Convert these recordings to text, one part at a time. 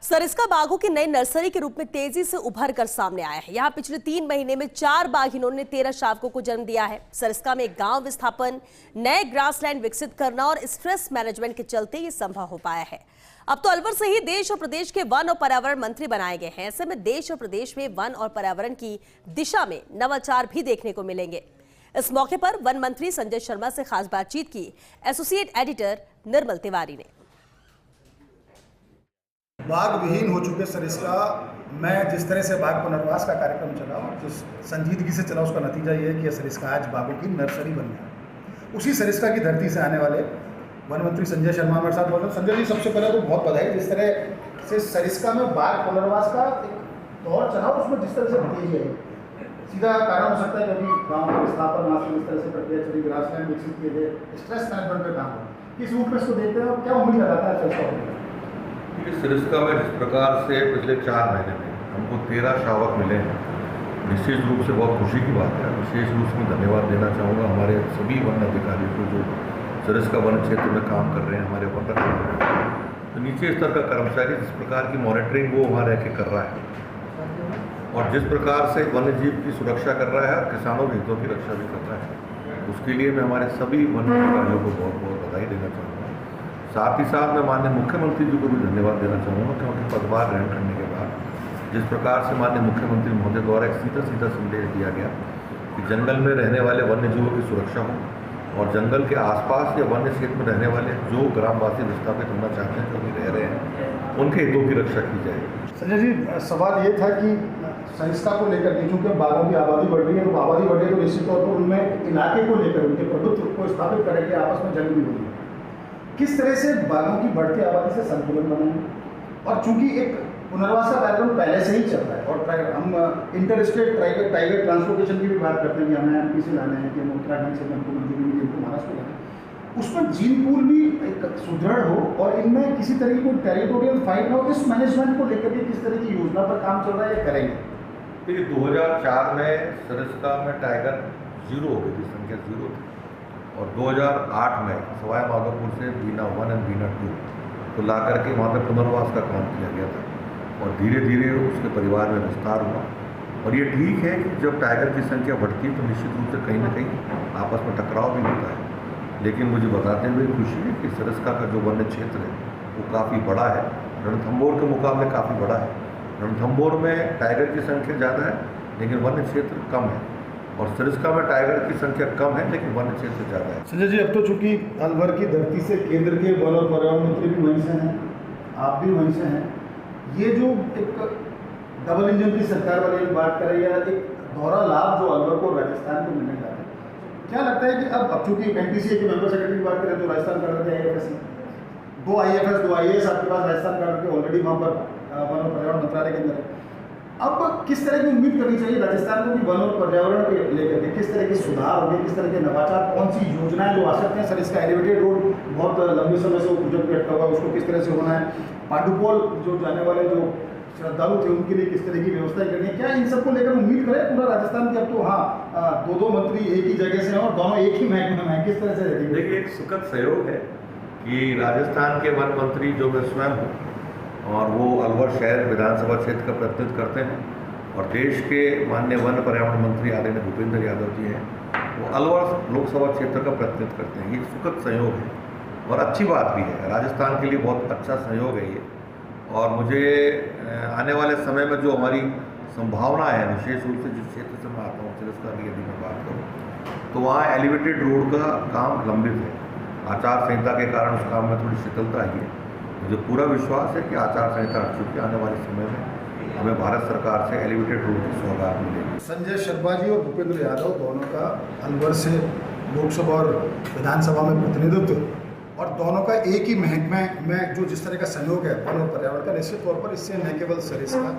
सरिस्का बाघों की नई नर्सरी के रूप में तेजी से उभर कर सामने आया है। यहाँ पिछले 3 महीने में 4 बाघिनों ने 13 शावकों को जन्म दिया है। सरिस्का में एक गांव विस्थापन, नए ग्रासलैंड विकसित करना और स्ट्रेस मैनेजमेंट के चलते ये संभव हो पाया है। अब तो अलवर से ही देश और प्रदेश के वन और पर्यावरण मंत्री बनाए गए हैं। ऐसे में देश और प्रदेश में वन और पर्यावरण की दिशा में नवाचार भी देखने को मिलेंगे। इस मौके पर वन मंत्री संजय शर्मा से खास बातचीत की एसोसिएट एडिटर निर्मल तिवारी ने। बाघ विहीन हो चुके सरिस्का में जिस तरह से बाघ पुनर्वास का कार्यक्रम चला और जिस संजीदगी से चला, उसका नतीजा ये है कि सरिस्का आज बाघों की नर्सरी बन गया। उसी सरिस्का की धरती से आने वाले वन मंत्री संजय शर्मा हमारे साथ मौजूद। संजय जी, सबसे पहले तो बहुत बधाई जिस तरह से सरिस्का में बाघ पुनर्वास का एक दौर चला और उसमें जिस तरह से तेजी आई। सीधा कारण हो सकता है क्योंकि गाँव का विस्थापन मास इस तरह से प्रक्रिया चली, ग्रासलैंड विकसित किए गए, स्ट्रेस मैनेजमेंट पर काम हुआ। किस रूप में इसको देखते हैं और क्या उम्मीद लगाता है सरिस्का? सरिस्का में जिस प्रकार से पिछले 4 महीने में हमको 13 शावक मिले हैं, निश्चित रूप से बहुत खुशी की बात है। विशेष रूप से धन्यवाद देना चाहूँगा हमारे सभी वन अधिकारियों को जो सरिस्का वन क्षेत्र में काम कर रहे हैं, हमारे वन रक्षक तो नीचे स्तर का कर्मचारी जिस प्रकार की मॉनिटरिंग वो वहाँ रह के कर रहा है और जिस प्रकार से वन्य जीव की सुरक्षा कर रहा है और किसानों के हितों की रक्षा भी कर रहा है, उसके लिए मैं हमारे सभी वन अधिकारियों को बहुत बहुत बधाई देना चाहूँगा। साथ ही साथ मैं माननीय मुख्यमंत्री जी को भी धन्यवाद देना चाहूँगा क्योंकि पदभार ग्रहण करने के बाद जिस प्रकार से माननीय मुख्यमंत्री महोदय द्वारा एक सीधा संदेश दिया गया कि जंगल में रहने वाले वन्य जीवों की सुरक्षा हो और जंगल के आसपास या वन्य क्षेत्र में रहने वाले जो ग्रामवासी विस्थापित होना चाहते हैं, जो भी रह रहे हैं, उनके हितों की रक्षा की जाए। संजय जी, सवाल ये था कि सरिस्का को लेकर के चूँकि बाघों की आबादी बढ़ रही है, तो आबादी बढ़ रही है तो निश्चित तौर पर उनमें इलाके को लेकर उनके प्रभुत्व को स्थापित करेंगे, आपस में जंग भी होगी। किस तरह से बाघों की बढ़ती आबादी से संतुलन बनाएंगे और चूंकि एक पुनर्वास का कार्यक्रम पहले से ही चल रहा है और हम इंटर स्टेट टाइगर ट्रांसपोर्टेशन की भी बात करते हैं कि हमें एमपी से लाने हैं कि हम उत्तराखंड से हमको मंजूरी मिली, हमको महाराष्ट्र लाना है, उसमें जीन पूल भी एक सुदृढ़ हो और इनमें किसी तरह की टेरिटोरियल फाइट हो। इस मैनेजमेंट को लेकर के किस तरह की योजना पर काम चल रहा है, ये करेंगे? देखिए, 2004 में सरिस्का में टाइगर 0 हो गई थी, संख्या 0 थी और 2008 में सवाई माधोपुर से बीना 1 और बीना 2 को ला करके वहाँ पर पुनर्वास का काम किया गया था और धीरे धीरे उसके परिवार में विस्तार हुआ। और ये ठीक है कि जब टाइगर की संख्या बढ़ती है तो निश्चित रूप से कहीं ना कहीं आपस में टकराव भी होता है, लेकिन मुझे बताते हुए खुशी है कि सरिस्का का जो वन्य क्षेत्र है वो काफ़ी बड़ा है, रणथंभौर के मुकाबले काफ़ी बड़ा है। रणथंभौर में टाइगर की संख्या ज़्यादा है लेकिन वन्य क्षेत्र कम है और सरिस्का में टाइगर की संख्या कम है लेकिन वन्य क्षेत्र ज़्यादा है। संजय जी, अब तो चूंकि अलवर की धरती से केंद्र के वन और पर्यावरण मंत्री भी वहीं से हैं, आप भी वहीं से हैं, ये जो एक डबल इंजन की सरकार वाली बात करें या एक दोहरा लाभ जो अलवर को राजस्थान को मिलने जा रहा है, क्या लगता है कि अब चूंकि एनटीसीए के मेंबर सेक्रेटरी की बात करें तो राजस्थान का करते हैं 2 IFS 2 IAS आपके पास राजस्थान का करके ऑलरेडी वहाँ पर वन और पर्यावरण मंत्रालय के अंदर है। अब किस तरह की उम्मीद करनी चाहिए राजस्थान को कि वन और पर्यावरण के लेकर के किस तरह के सुधार होंगे, किस तरह के नवाचार, कौन सी योजनाएं जो आ सकते हैं? सर, इसका एलिवेटेड रोड बहुत लंबे समय से वो प्रोजेक्ट पे अटका हुआ है, उसको किस तरह से होना है? पांडुपोल जो जाने वाले जो श्रद्धालु थे उनके लिए किस तरह की व्यवस्था करनी है? क्या इन सबको लेकर उम्मीद करें पूरा राजस्थान की? अब तो हाँ, 2 मंत्री एक ही जगह से हैं और दोनों एक ही महकमे में हैं, किस तरह से रहेंगे? देखिए, एक सुखद सहयोग है कि राजस्थान के वन मंत्री जो मैं स्वयं हूँ और वो अलवर शहर विधानसभा क्षेत्र का प्रतिनिधित्व करते हैं और देश के माननीय वन पर्यावरण मंत्री आदरणीय भूपेंद्र यादव जी हैं, वो अलवर लोकसभा क्षेत्र का प्रतिनिधित्व करते हैं। ये सुखद संयोग है और अच्छी बात भी है, राजस्थान के लिए बहुत अच्छा संयोग है ये। और मुझे आने वाले समय में जो हमारी संभावना है, विशेष रूप से जिस क्षेत्र से मैं आता हूँ सरिस्का की यदि मैं बात करूँ तो वहाँ एलिवेटेड रोड का काम लंबित है। आचार संहिता के कारण उस काम में थोड़ी शिथिलता आई है। मुझे पूरा विश्वास है कि आचार संहिता हट चुकी है, आने वाले समय में हमें भारत सरकार से एलिवेटेड रोड की सौगात मिलेगी। संजय शर्मा जी और भूपेंद्र यादव दोनों का अलवर से लोकसभा और विधानसभा में प्रतिनिधित्व और दोनों का एक ही महकमे में जो जिस तरह का सहयोग है वन और पर्यावरण का, निश्चित तौर पर इससे न केवल सरिस्का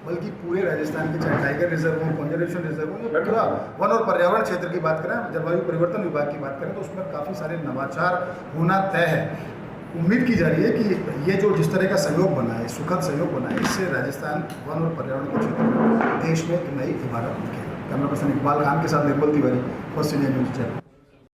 बल्कि पूरे राजस्थान के चाहे टाइगर रिजर्व हो, कंजर्वेशन रिजर्व हो, या पूरा वन और पर्यावरण क्षेत्र की बात करें, जलवायु परिवर्तन विभाग की बात करें तो उसमें काफ़ी सारे नवाचार होना तय है। उम्मीद की जा रही है कि ये जो जिस तरह का सहयोग बना है, सुखद सहयोग बना है, इससे राजस्थान वन और पर्यावरण के क्षेत्र में देश में एक नई इमारत दिखेगा। कैमरा पर्सन इकबाल खान के साथ Nirmal Tiwari, first India news channel.